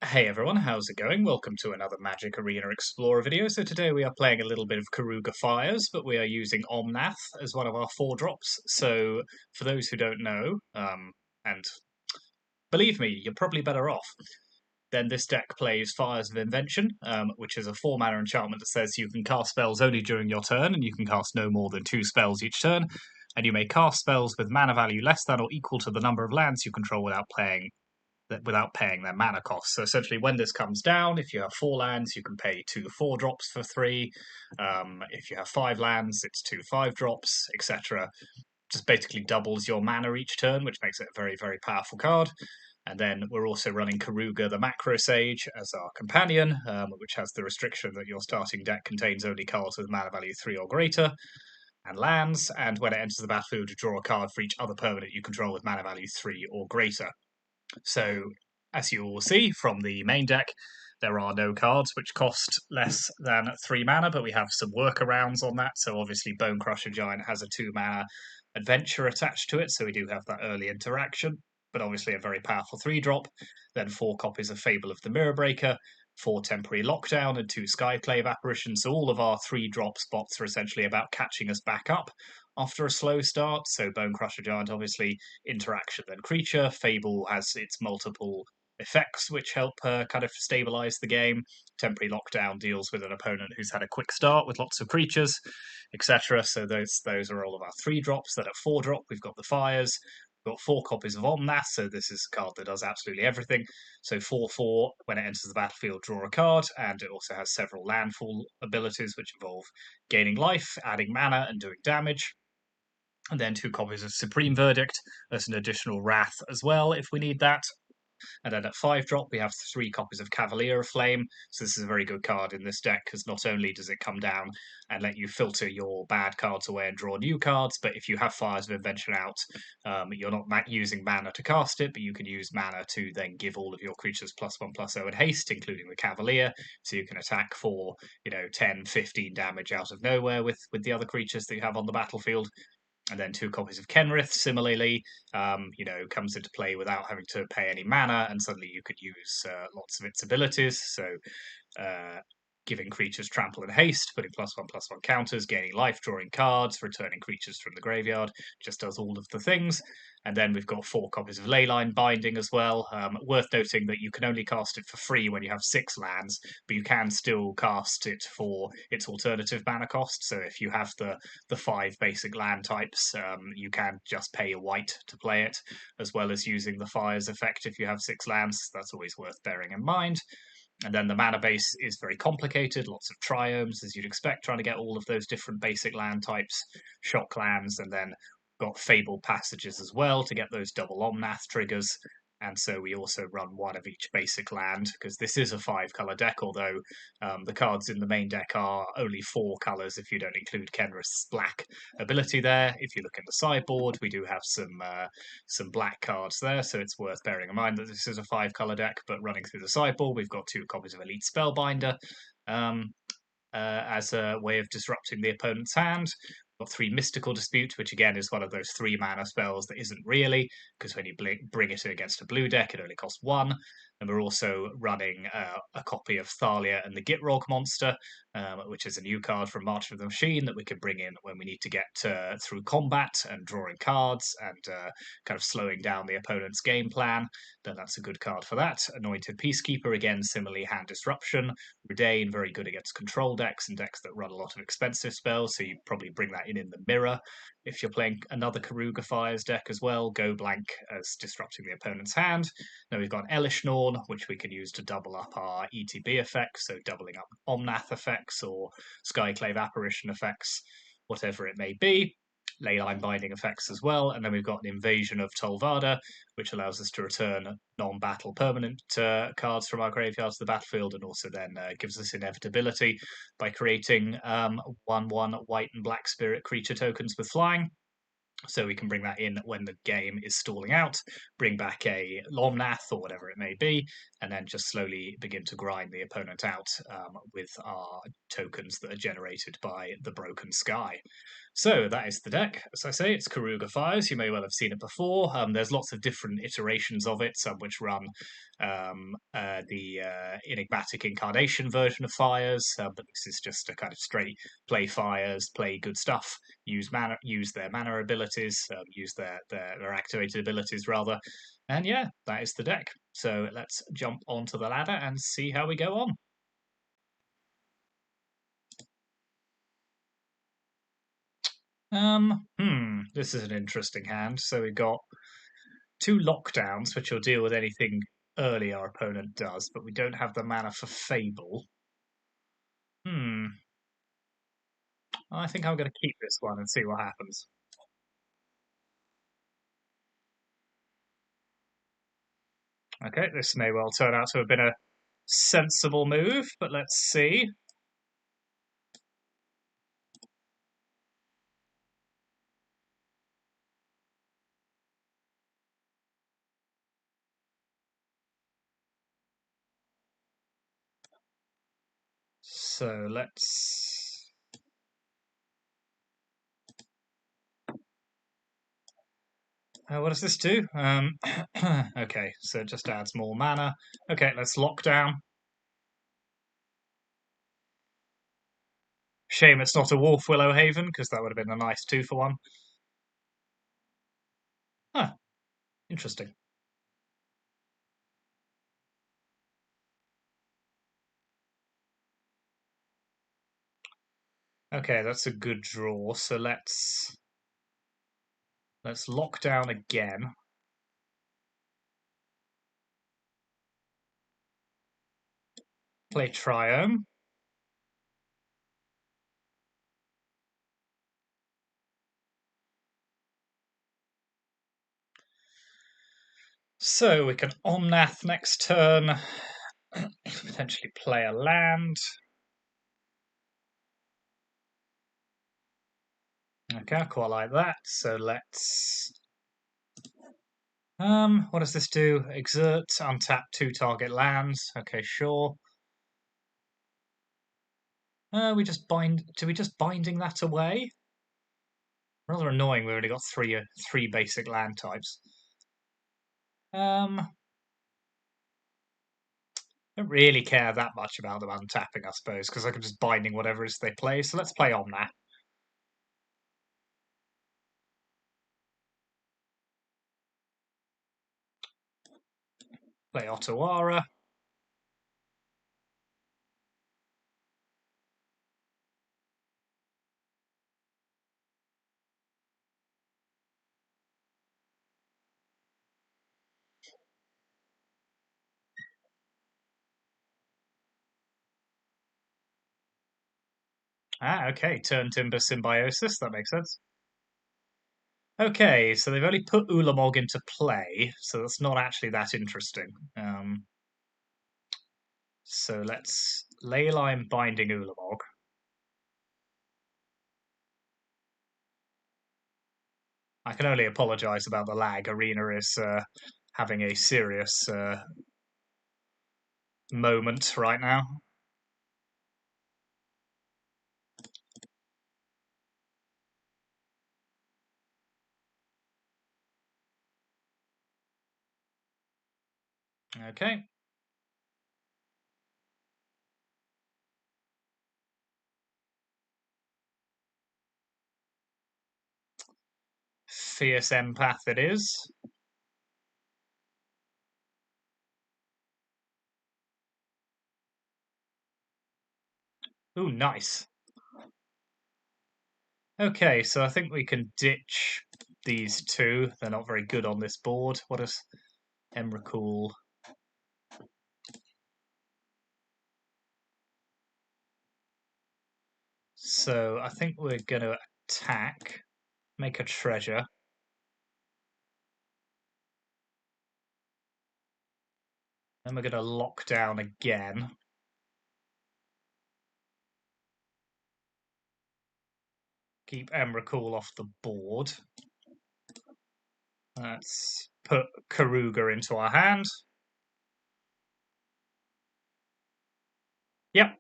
Hey everyone, how's it going? Welcome to another Magic Arena Explorer video. So today we are playing a little bit of Keruga Fires, but we are using Omnath as one of our 4-drops. So for those who don't know, and believe me, you're probably better off, then this deck plays Fires of Invention, which is a 4-mana enchantment that says you can cast spells only during your turn, and you can cast no more than 2 spells each turn, and you may cast spells with mana value less than or equal to the number of lands you control without paying their mana costs. So essentially, when this comes down, if you have 4 lands, you can pay 2 4-drops for 3. If you have 5 lands, it's 2 5-drops, etc. Just basically doubles your mana each turn, which makes it a very, very powerful card. And then we're also running Keruga the Macro Sage as our companion, which has the restriction that your starting deck contains only cards with mana value 3 or greater, and lands, and when it enters the battlefield, you draw a card for each other permanent you control with mana value 3 or greater. So, as you will see from the main deck, there are no cards which cost less than 3 mana, but we have some workarounds on that. So, obviously, Bone Crusher Giant has a 2 mana adventure attached to it, so we do have that early interaction, but obviously a very powerful 3-drop. Then 4 copies of Fable of the Mirror Breaker, 4 temporary lockdown, and 2 Skyclave apparitions. So, all of our 3-drop spots are essentially about catching us back up after a slow start. So, Bone Crusher Giant, obviously, interaction then creature. Fable has its multiple effects which help kind of stabilize the game. Temporary lockdown deals with an opponent who's had a quick start with lots of creatures, etc. So those are all of our 3-drops. Then at 4-drop, we've got the fires. We've got 4 copies of Omnath, so this is a card that does absolutely everything. So 4/4, when it enters the battlefield, draw a card, and it also has several landfall abilities which involve gaining life, adding mana, and doing damage. And then 2 copies of Supreme Verdict as an additional Wrath as well, if we need that. And then at 5-drop, we have 3 copies of Cavalier of Flame. So this is a very good card in this deck, because not only does it come down and let you filter your bad cards away and draw new cards, but if you have Fires of Invention out, you're not using mana to cast it, but you can use mana to then give all of your creatures +1/+0 and haste, including the Cavalier. So you can attack for 10, 15 damage out of nowhere with the other creatures that you have on the battlefield. And then 2 copies of Kenrith, similarly, comes into play without having to pay any mana, and suddenly you could use lots of its abilities. So, uh, giving creatures trample and haste, putting +1/+1 counters, gaining life, drawing cards, returning creatures from the graveyard, just does all of the things. And then we've got 4 copies of Leyline Binding as well. Worth noting that you can only cast it for free when you have 6 lands, but you can still cast it for its alternative mana cost. So if you have the 5 basic land types, you can just pay a white to play it, as well as using the Fires effect if you have 6 lands. That's always worth bearing in mind. And then the mana base is very complicated, lots of triomes, as you'd expect, trying to get all of those different basic land types, shock lands, and then got Fabled Passages as well to get those double Omnath triggers. And so we also run 1 of each basic land, because this is a 5-color deck, although the cards in the main deck are only 4 colors if you don't include Kenrith's black ability there. If you look in the sideboard, we do have some black cards there, so it's worth bearing in mind that this is a 5-color deck. But running through the sideboard, we've got 2 copies of Elite Spellbinder um, as a way of disrupting the opponent's hand. We've got 3 Mystical Dispute, which again is one of those 3-mana spells that isn't really, because when you bring it against a blue deck, it only costs 1. And we're also running a copy of Thalia and the Gitrog monster, which is a new card from March of the Machine that we can bring in when we need to get through combat and drawing cards and kind of slowing down the opponent's game plan. Then that's a good card for that. Anointed Peacekeeper, again, similarly, hand disruption. Redain, very good against control decks and decks that run a lot of expensive spells, so you probably bring that in the mirror. If you're playing another Keruga Fires deck as well, go blank as disrupting the opponent's hand. Then we've got Elishnorn, which we can use to double up our ETB effects, so doubling up Omnath effects or Skyclave Apparition effects, whatever it may be. Leyline Binding effects as well. And then we've got an Invasion of Tolvada, which allows us to return non-battle permanent cards from our graveyard to the battlefield, and also then gives us inevitability by creating 1/1 white and black spirit creature tokens with flying. So we can bring that in when the game is stalling out, bring back a Omnath or whatever it may be, and then just slowly begin to grind the opponent out with our tokens that are generated by the Broken Sky. So that is the deck. As I say, it's Keruga Fires. You may well have seen it before. There's lots of different iterations of it, some which run the enigmatic incarnation version of Fires, but this is just a kind of straight play Fires, play good stuff, use their mana abilities, use their activated abilities rather, and yeah, that is the deck. So let's jump onto the ladder and see how we go on. This is an interesting hand. So we've got two lockdowns, which will deal with anything early our opponent does, but we don't have the mana for Fable. I think I'm going to keep this one and see what happens. Okay, this may well turn out to have been a sensible move, but let's see. So let's... what does this do? Okay, so it just adds more mana. Okay, let's lock down. Shame it's not a Wolf Willow Haven, because that would have been a nice 2-for-1. Huh, interesting. Okay, that's a good draw. So let's lock down again. Play Triome. So we can Omnath next turn. Potentially play a land. Okay, I quite like that. So let's... what does this do? Exert, untap 2 target lands. Okay, sure. We just bind... Do we just binding that away? Rather annoying, we've already got three basic land types. Don't really care that much about them untapping, I suppose, because I can just binding whatever it is they play. So let's play Omnath. Play Otawara. Okay. Turn Timber Symbiosis. That makes sense. Okay, so they've only put Ulamog into play, so that's not actually that interesting. So let's Leyline binding Ulamog. I can only apologise about the lag. Arena is having a serious moment right now. Okay. Fierce Empath it is. Ooh, nice. Okay, so I think we can ditch these two. They're not very good on this board. What is Emrakul? So I think we're going to attack, make a treasure. Then we're going to lock down again. Keep Emrakul off the board. Let's put Keruga into our hand. Yep.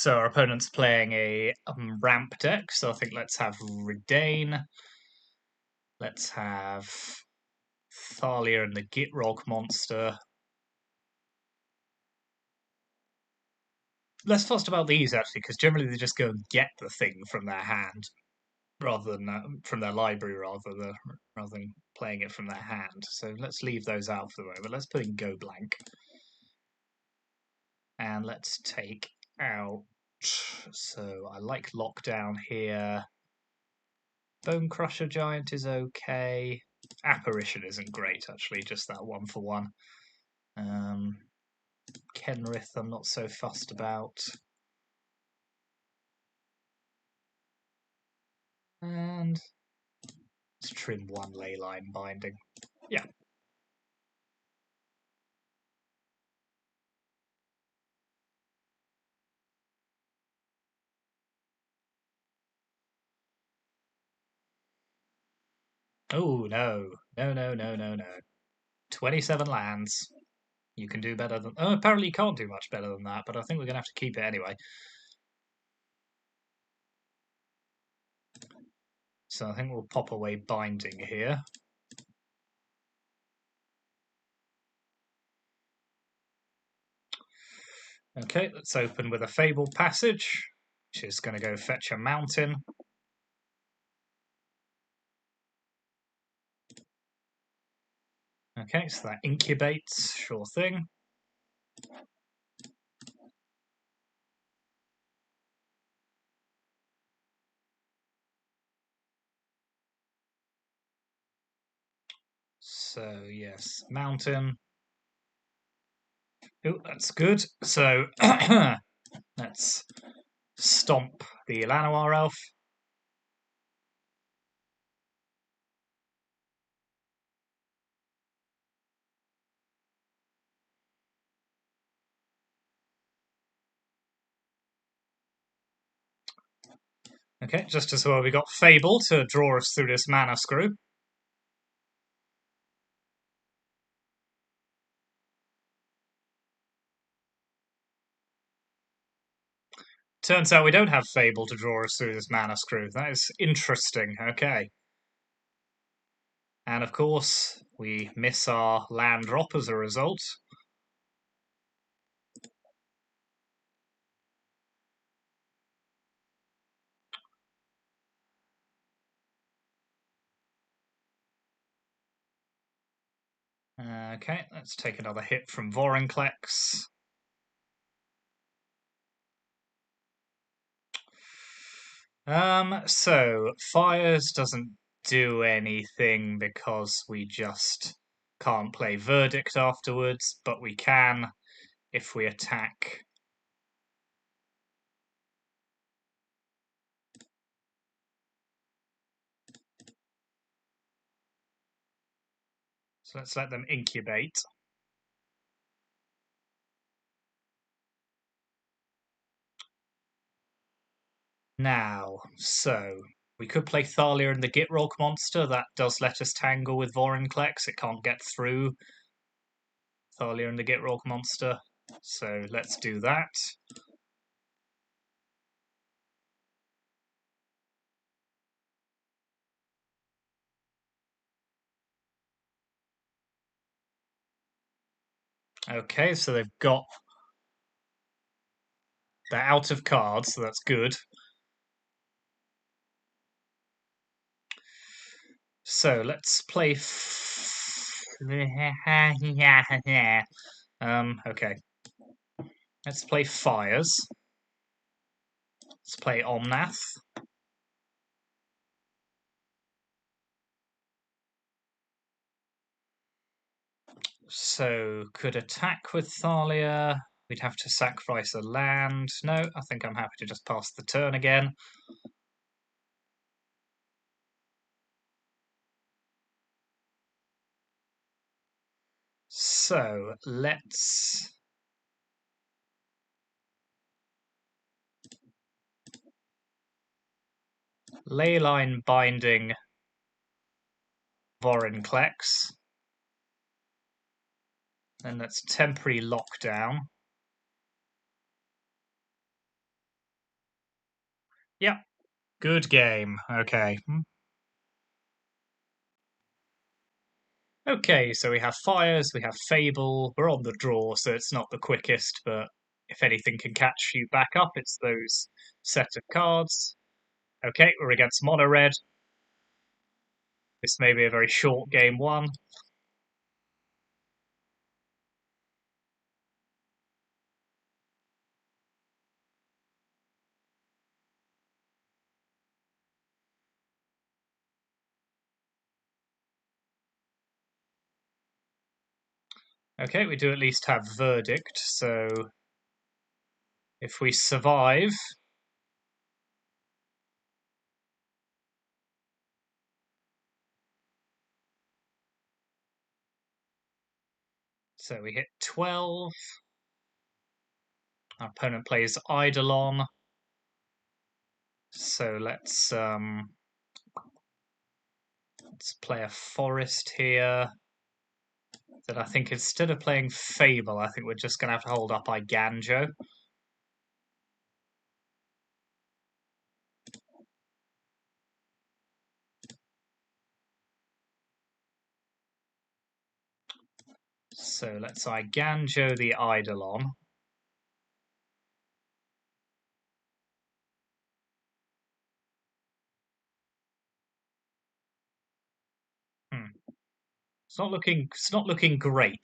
So our opponent's playing a ramp deck, so I think let's have Redain. Let's have Thalia and the Gitrog monster. Less fussed about these, actually, because generally they just go and get the thing from their hand, rather than from their library, rather than playing it from their hand. So let's leave those out for the moment. Let's put in Go Blank. And let's take out... So I like Lockdown here. Bone Crusher Giant is okay. Apparition isn't great, actually, just that 1-for-1. Kenrith I'm not so fussed about. And let's trim one Leyline Binding. Yeah. Oh, no. No. 27 lands. You can do better than... Oh, apparently you can't do much better than that, but I think we're going to have to keep it anyway. So I think we'll pop away Binding here. Okay, let's open with a Fabled Passage, which is going to go fetch a mountain. Okay, so that incubates, sure thing. So, yes, mountain. Oh, that's good. So, let's stomp the Llanowar Elf. Okay, just as well we got Fable to draw us through this mana screw. Turns out we don't have Fable to draw us through this mana screw. That is interesting. Okay. And of course, we miss our land drop as a result. Okay, let's take another hit from Vorinclex. So Fires doesn't do anything because we just can't play Verdict afterwards, but we can if we attack. So let's let them incubate. Now, so we could play Thalia and the Gitrog monster. That does let us tangle with Vorinclex. It can't get through Thalia and the Gitrog monster. So let's do that. Okay, so they've got... They're out of cards, so that's good. So let's play... Okay. Let's play Fires. Let's play Omnath. So, could attack with Thalia. We'd have to sacrifice a land. No, I think I'm happy to just pass the turn again. So, let's... Leyline Binding Vorinclex. Then let's Temporary Lockdown. Yep. Good game. Okay. Okay, so we have Fires, we have Fable. We're on the draw, so it's not the quickest, but if anything can catch you back up, it's those set of cards. Okay, we're against Mono Red. This may be a very short game one. Okay, we do at least have Verdict, so if we survive, so we hit 12. Our opponent plays Eidolon, so let's play a Forest here. That I think instead of playing Fable, I think we're just going to have to hold up Iganjo. So let's Iganjo the Eidolon. It's not looking great.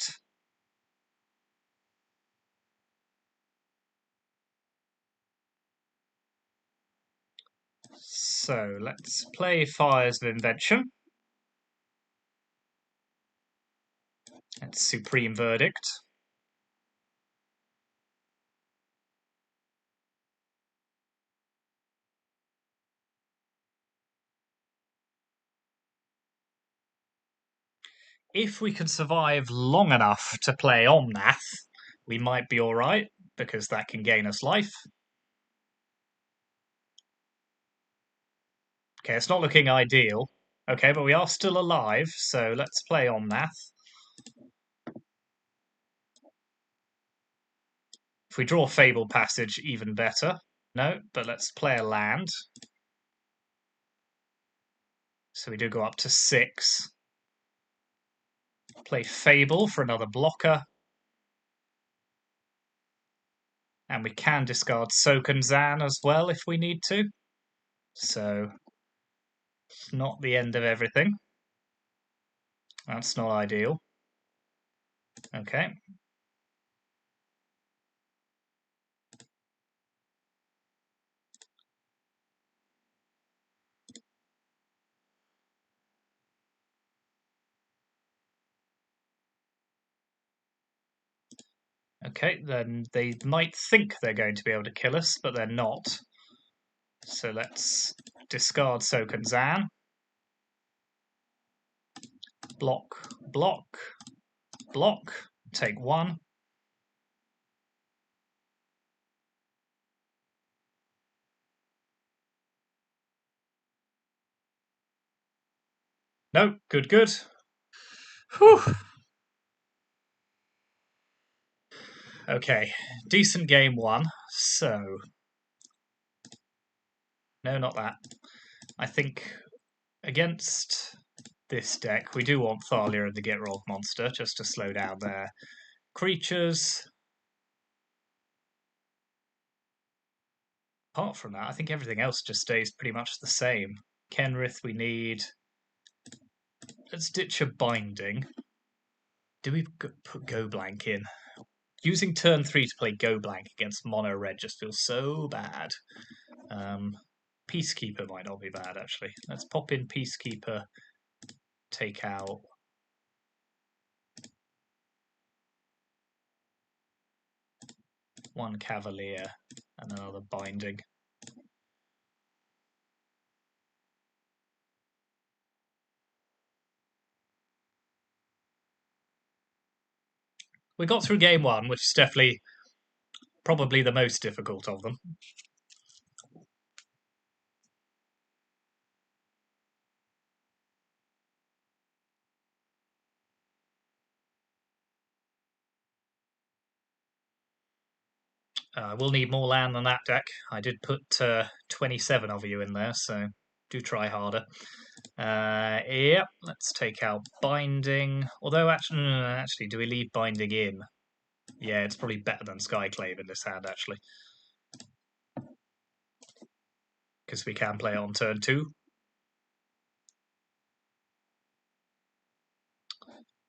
So let's play Fires of Invention. It's Supreme Verdict. If we can survive long enough to play Omnath, we might be alright, because that can gain us life. Okay, it's not looking ideal. Okay, but we are still alive, so let's play Omnath. If we draw Fable Passage, even better. No, but let's play a land. So we do go up to 6. Play Fable for another blocker. And we can discard Soken Zan as well if we need to. So, it's not the end of everything. That's not ideal. Okay. Okay, then they might think they're going to be able to kill us, but they're not. So let's discard Soken Zan. Block, block, block. Take 1. No, good, good. Whew. Okay, decent game 1. So, no, not that. I think against this deck, we do want Thalia and the Get Rolled Monster just to slow down their creatures. Apart from that, I think everything else just stays pretty much the same. Kenrith, we need. Let's ditch a binding. Do we put Go Blank in? Using turn 3 to play Go Blank against Mono Red just feels so bad. Peacekeeper might not be bad, actually. Let's pop in Peacekeeper, take out one Cavalier and another binding. We got through game 1, which is definitely probably the most difficult of them. We'll need more land than that deck. I did put 27 of you in there, so do try harder. Yep, let's take out Binding. Although, actually, do we leave Binding in? Yeah, it's probably better than Skyclave in this hand, actually. Because we can play it on turn 2.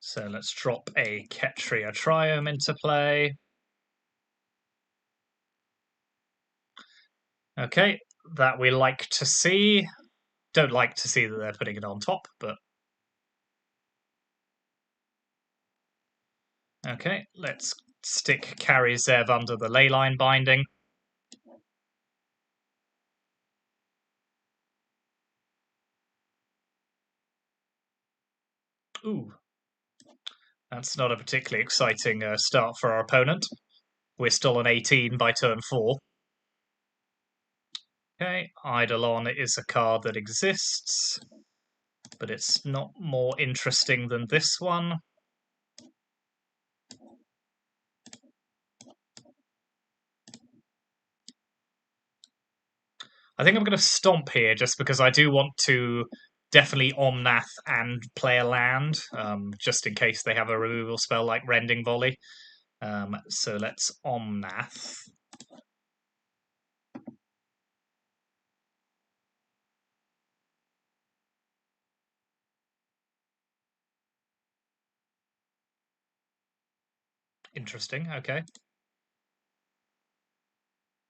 So let's drop a Ketria Triome into play. Okay, that we like to see. Don't like to see that they're putting it on top, but... Okay, let's stick Karizev under the Leyline Binding. Ooh. That's not a particularly exciting start for our opponent. We're still on 18 by turn 4. Okay, Eidolon is a card that exists, but it's not more interesting than this one. I think I'm going to stomp here just because I do want to definitely Omnath and play a land, just in case they have a removal spell like Rending Volley. So let's Omnath. Interesting, okay.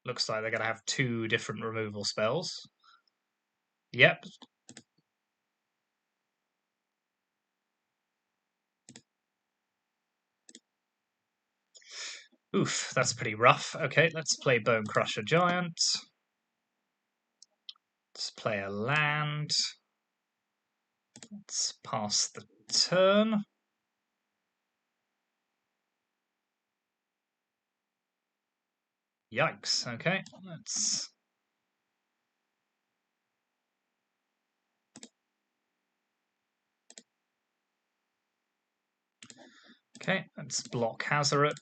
Looks like they're going to have 2 different removal spells. Yep. Oof, that's pretty rough. Okay, let's play Bone Crusher Giant. Let's play a land. Let's pass the turn. Yikes, okay, let's... Okay, let's block Hazoret.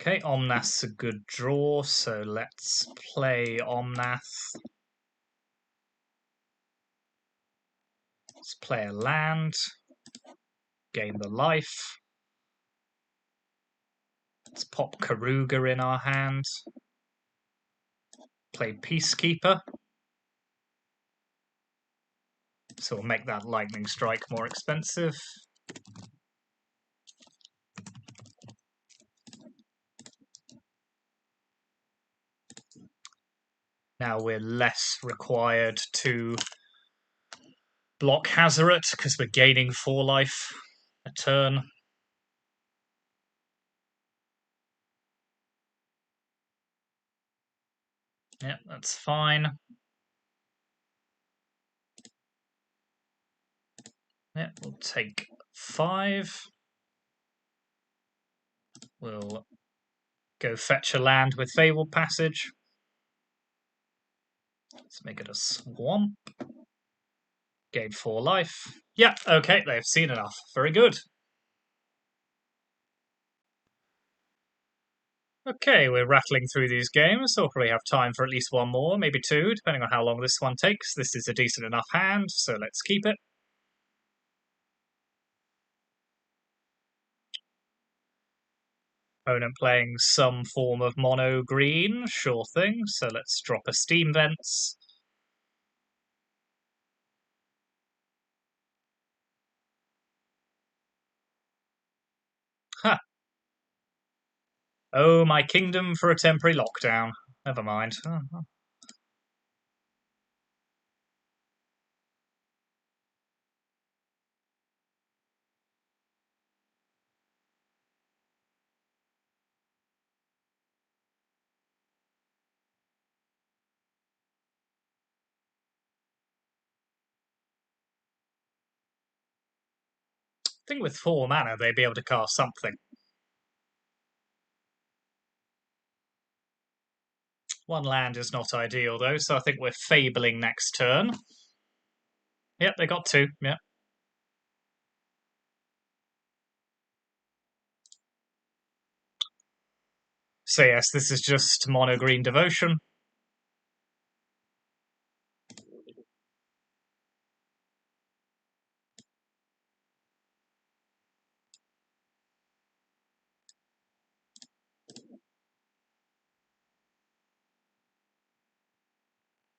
Okay, Omnath's a good draw, so let's play Omnath. Let's play a land. Gain the life. Let's pop Keruga in our hand. Play Peacekeeper. So we'll make that Lightning Strike more expensive. Now we're less required to block Hazoret because we're gaining 4 life a turn. Yeah, that's fine. Yeah, we'll take 5. We'll go fetch a land with Fabled Passage. Let's make it a swamp. Gain 4 life. Yeah, okay, they've seen enough. Very good. Okay, we're rattling through these games, so we'll probably have time for at least 1 more, maybe 2, depending on how long this one takes. This is a decent enough hand, so let's keep it. Opponent playing some form of mono green, sure thing, so let's drop a Steam Vents. Ha! Oh, my kingdom for a temporary lockdown. Never mind. I think with 4 mana, they'd be able to cast something. 1 land is not ideal, though, so I think we're fabling next turn. Yep, they got 2, yep. So yes, this is just mono green devotion.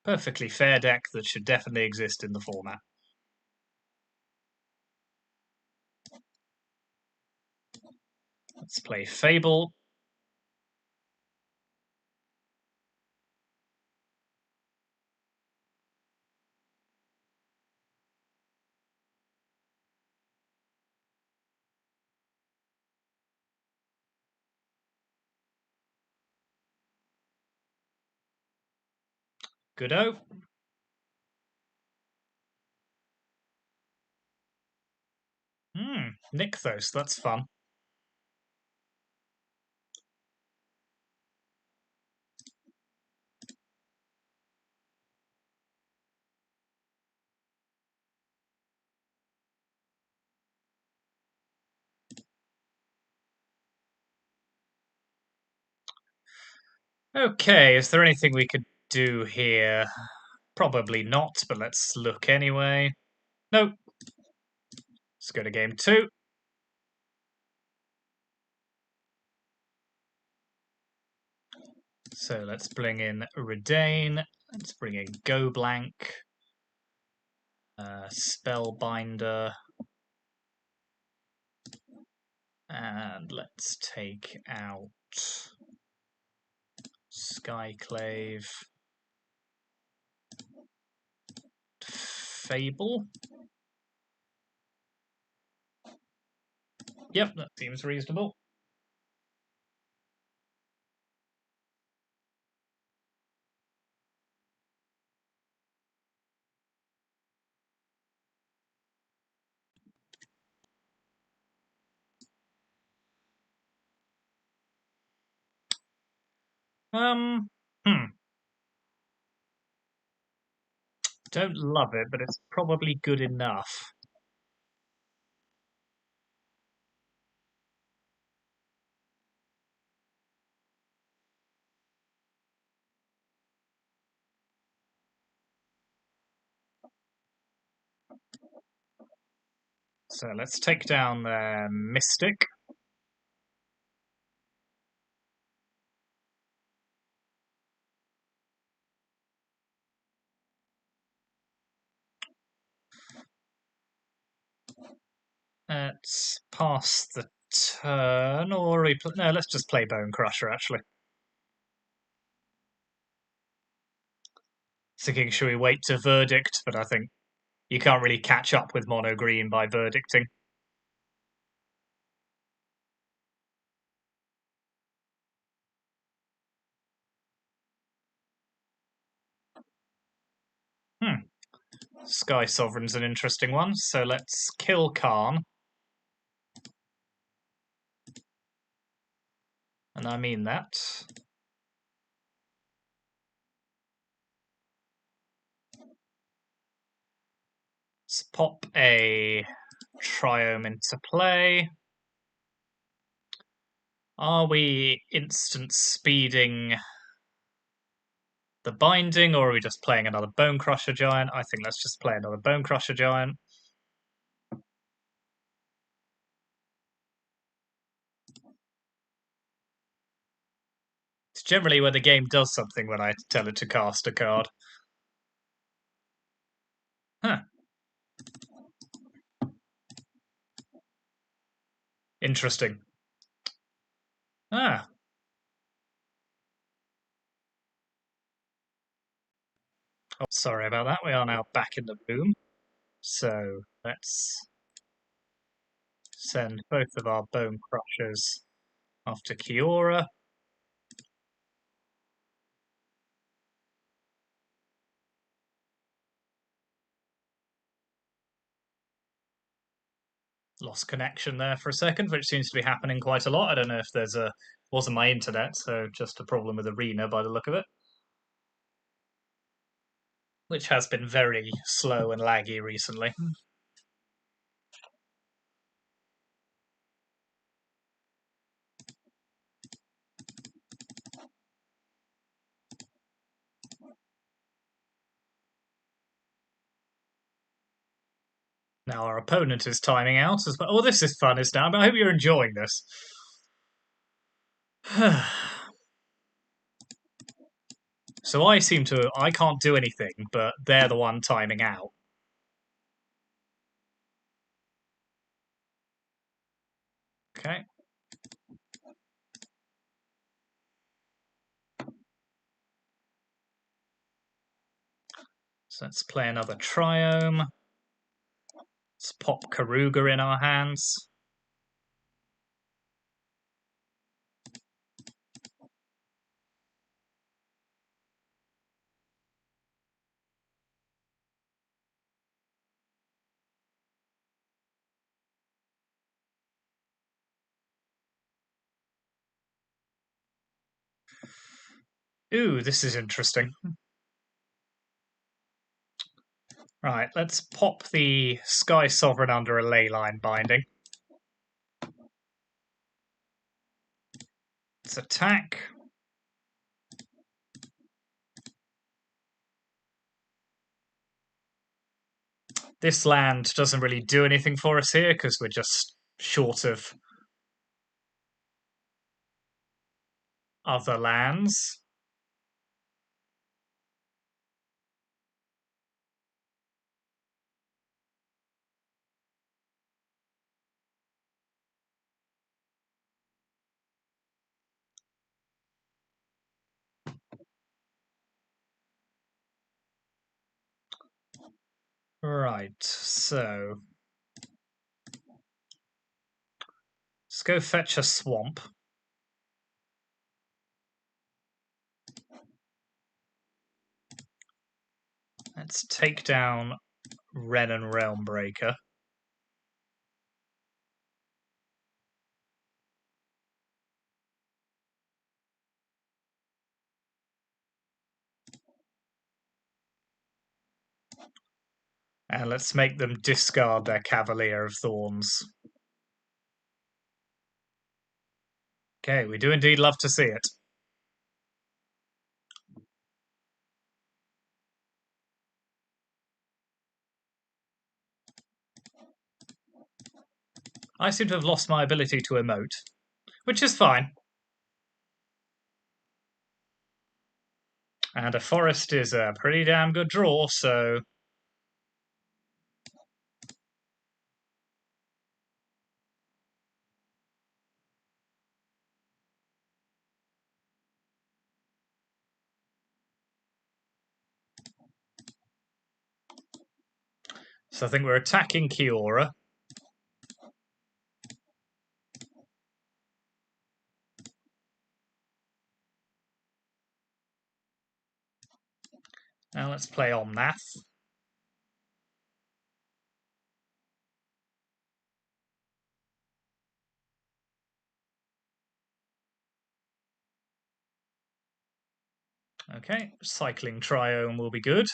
Perfectly fair deck that should definitely exist in the format. Let's play Fable. Good-o. Nykthos, that's fun. Okay, is there anything we could do here? Probably not, but let's look anyway. Nope. Let's go to game 2. So let's bring in Redain. Let's bring in Go Blank. Spellbinder. And let's take out Skyclave. Fable. Yep, that seems reasonable. Um, hmm. Don't love it, but it's probably good enough. So let's take down their Mystic. Let's pass the turn, or no, let's just play Bone Crusher, actually. Thinking, should we wait to verdict? But I think you can't really catch up with mono green by verdicting. Sky Sovereign's an interesting one, so let's kill Khan. And I mean that. Let's pop a Triome into play. Are we instant speeding the binding, or are we just playing another Bone Crusher Giant? I think let's just play another Bone Crusher Giant. It's generally when the game does something when I tell it to cast a card. Huh. Interesting. Ah. Oh, sorry about that. We are now back in the room. So let's send both of our Bone Crushers after Kiora. Lost connection there for a second, which seems to be happening quite a lot. I don't know if there's a wasn't my internet, so just a problem with Arena by the look of it, which has been very slow and laggy recently. Now our opponent is timing out as well. Oh, this is fun, isn't it? I hope you're enjoying this. So I can't do anything, but they're the one timing out. Okay. So let's play another Triome. Let's pop Keruga in our hands. Ooh, this is interesting. Right, let's pop the Sky Sovereign under a Leyline binding. Let's attack. This land doesn't really do anything for us here because we're just short of other lands. Right, so let's go fetch a swamp. Let's take down Wrenn and Realmbreaker. And let's make them discard their Cavalier of Thorns. Okay, we do indeed love to see it. I seem to have lost my ability to emote, which is fine. And a forest is a pretty damn good draw, so... So I think we're attacking Kiora. Now let's play Omnath. Okay, cycling Triome will be good.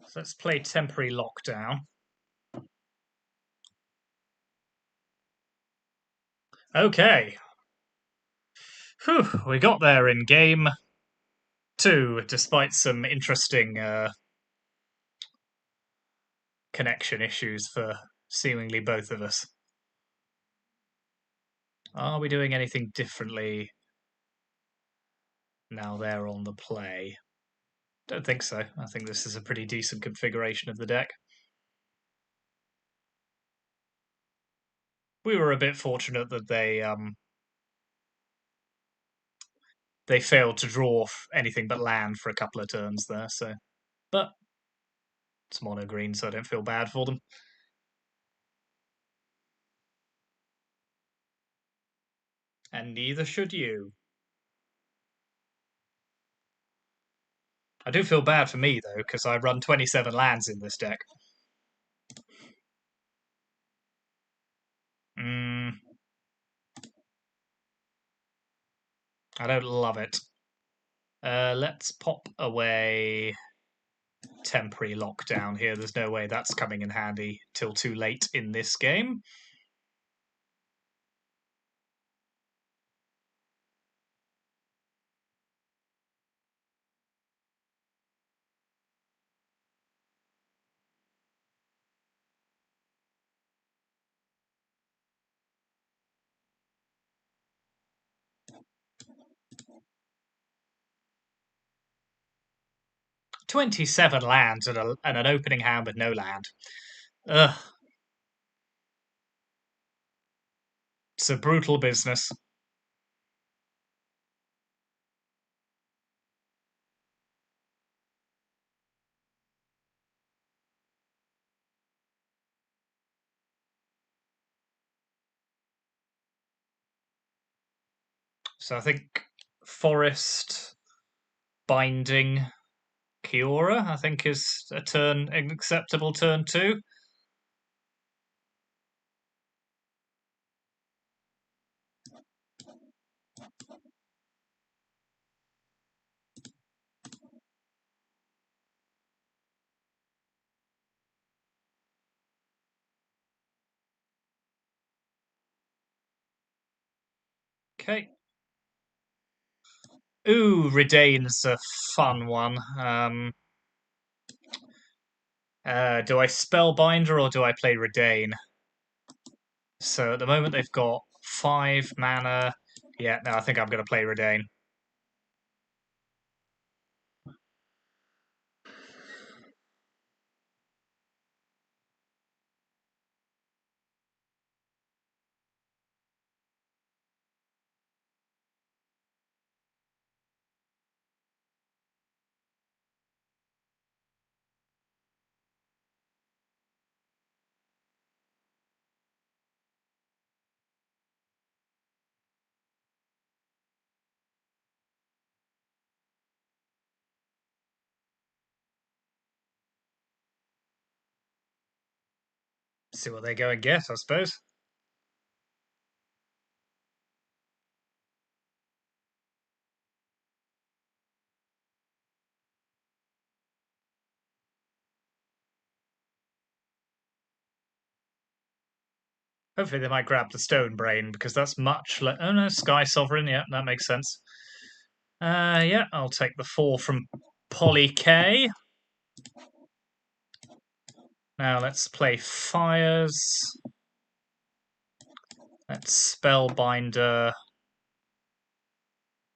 So let's play Temporary Lockdown. Okay. Whew, we got there in game 2, despite some interesting connection issues for seemingly both of us. Are we doing anything differently now they're on the play? Don't think so. I think this is a pretty decent configuration of the deck. We were a bit fortunate that they failed to draw anything but land for a couple of turns there. So, but it's mono green, so I don't feel bad for them. And neither should you. I do feel bad for me though, because I run 27 lands in this deck. I don't love it. Let's pop away temporary lockdown here. There's no way that's coming in handy till too late in this game. "27 lands and an opening hand with no land. Ugh, it's a brutal business." So I think Forest Binding Kiora, I think, is an acceptable turn too. Okay. Ooh, Redain's a fun one. Do I Spellbinder or do I play Redain? So at the moment they've got 5 mana. Yeah, no, I think I'm going to play Redain. See what they go and get, I suppose. Hopefully they might grab the Stone Brain because that's much like. Oh no, Sky Sovereign. Yeah, that makes sense. Yeah, I'll take the 4 from Polly K. Now let's play Fires. Let's Spellbinder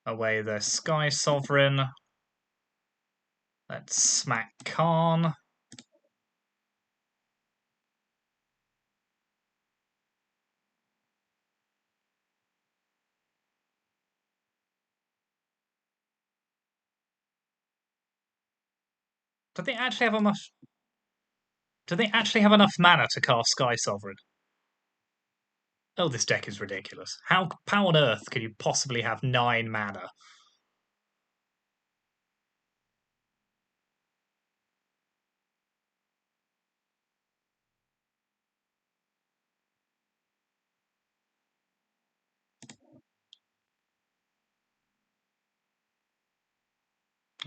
away the Sky Sovereign. Let's smack Khan. Do they actually have enough? Do they actually have enough mana to cast Sky Sovereign? Oh, this deck is ridiculous. How on earth can you possibly have 9 mana?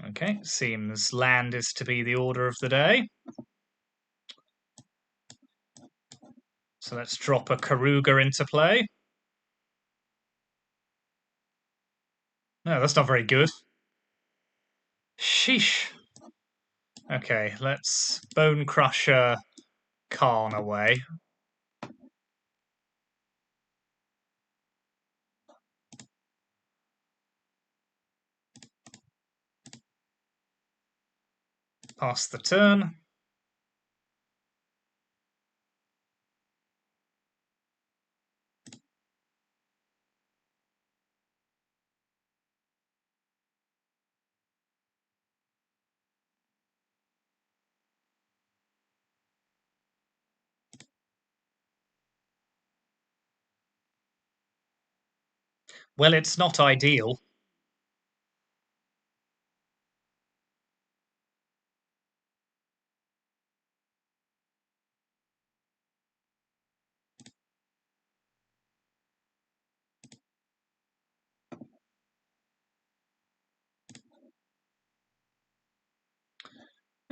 Okay, seems land is to be the order of the day. So let's drop a Keruga into play. No, that's not very good. Sheesh. Okay, let's Bone Crusher Khan away. Pass the turn. Well, it's not ideal.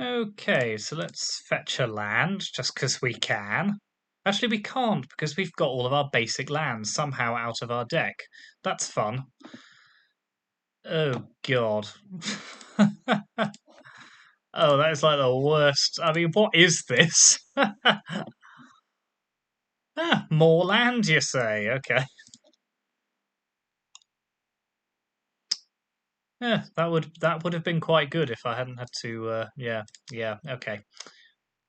Okay, so let's fetch a land, just because we can. Actually, we can't, because we've got all of our basic lands somehow out of our deck. That's fun. Oh, God. Oh, that is like the worst. I mean, what is this? Ah, more land, you say? Okay. Yeah, that would have been quite good if I hadn't had to. Yeah. Okay.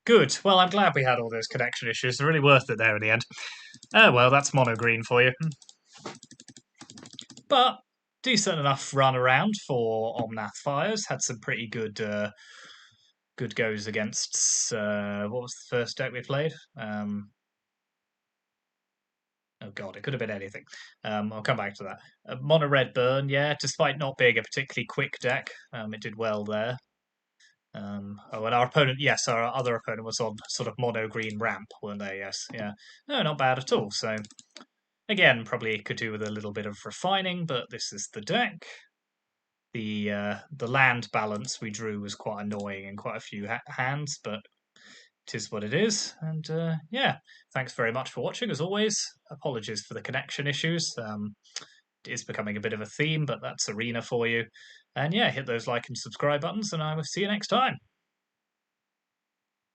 Good. Well, I'm glad we had all those connection issues. They're really worth it there in the end. Oh well, that's mono green for you. But decent enough run around for Omnath Fires. Had some pretty good goes against. What was the first deck we played? Oh god, it could have been anything. I'll come back to that. Mono red burn, yeah. Despite not being a particularly quick deck, it did well there. And our opponent, yes, our other opponent was on sort of mono green ramp, weren't they? Yes, yeah. No, not bad at all. So again, probably could do with a little bit of refining, but this is the deck. The land balance we drew was quite annoying in quite a few hands, but it is what it is. And yeah, thanks very much for watching. As always, apologies for the connection issues. It is becoming a bit of a theme, but that's Arena for you. And yeah, hit those like and subscribe buttons, and I will see you next time.